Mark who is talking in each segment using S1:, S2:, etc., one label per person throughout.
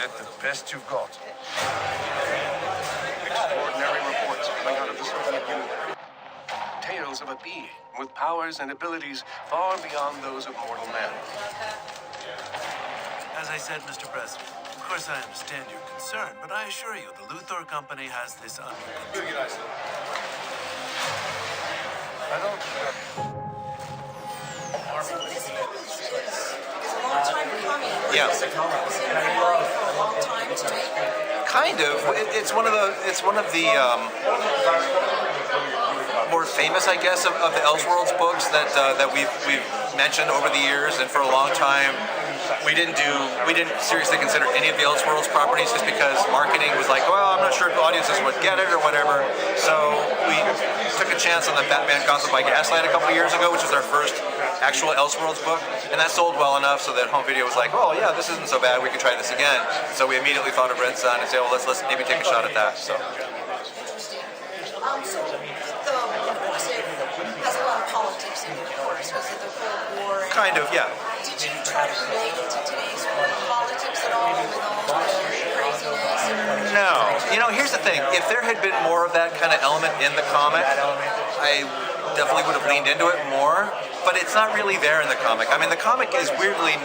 S1: Get the best you've got. Extraordinary reports coming out of the Soviet Union. Tales of a being with powers and abilities far beyond those of mortal man.
S2: As I said, Mr. President, of course I understand your concern, but I assure you the Luthor Company has this under control.
S1: I don't...
S3: So this film is a long time coming.
S4: Yeah.
S3: This film was in your mind for a long time to make.
S4: Kind of. It's one of the more famous, I guess, of the Elseworlds books that we've mentioned over the years, and for a long time we didn't seriously consider any of the Elseworlds properties just because marketing was like, well, I'm not sure if audiences would get it or whatever. So we took a chance on the Batman Gotham by Gaslight a couple of years ago, which was our first actual Elseworlds book, and that sold well enough so that home video was like, oh yeah, this isn't so bad, we can try this again. So we immediately thought of Red Sun and said, well, let's maybe take a shot at that. So.
S3: Interesting. So the book has a lot of politics in it, of course, because of the Cold War.
S4: Kind of, yeah.
S3: Did you try to relate it to today's politics at all, with all the craziness?
S4: No. You know, here's the thing. If there had been more of that kind of element in the comic, I definitely would have leaned into it more, but it's not really there in the comic. I mean, the comic is weirdly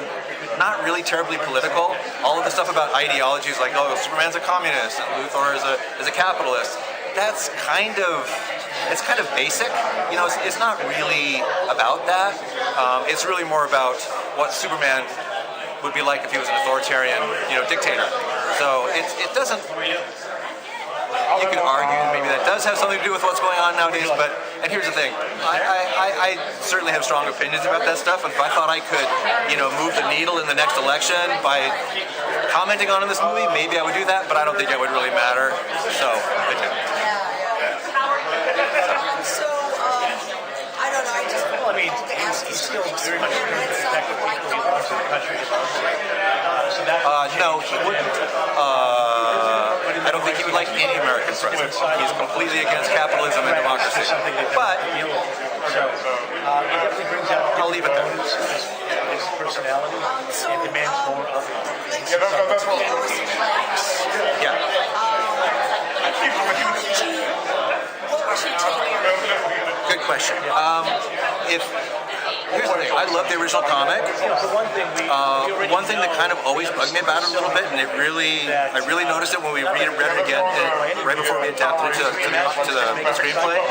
S4: not really terribly political. All of the stuff about ideologies, like, oh, Superman's a communist and Luthor is a capitalist, that's kind of basic. You know, it's not really about that. It's really more about what Superman would be like if he was an authoritarian, dictator. So it doesn't. You could argue maybe that does have something to do with what's going on nowadays, and here's the thing, I certainly have strong opinions about that stuff, and if I thought I could, move the needle in the next election by commenting on this movie, maybe I would do that, but I don't think it would really matter, so I didn't.
S3: So, I don't know, I just wanted to ask you something. Superman Red Sun would like Donald Trump?
S4: No, he wouldn't. I don't think he would like any American president. He's completely against capitalism and democracy. But I'll leave it there.
S5: His personality and demands more of it.
S4: Yeah. Good question. Here's the thing. I love the original comic. One thing that kind of always bugged me about it a little bit, and I really noticed it when we read it again, right before we adapted it to the screenplay,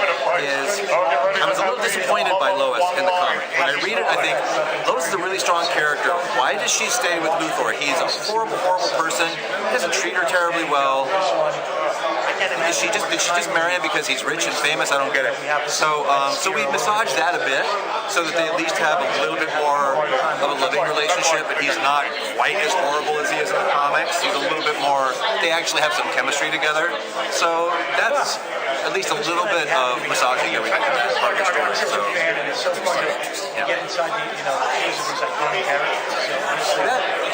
S4: is I was a little disappointed by Lois in the comic. When I read it, I think Lois is a really strong character. Why does she stay with Luthor? He's a horrible, horrible person. He doesn't treat her terribly well. Did she just marry him because he's rich and famous? I don't get it. So we massage that a bit so that they at least have a little bit more of a loving relationship, but he's not quite as horrible as he is in the comics. He's a little bit more, they actually have some chemistry together. So that's at least a little bit of massaging everything in that part of the story. So,
S5: Get inside the, these iconic characters. So honestly,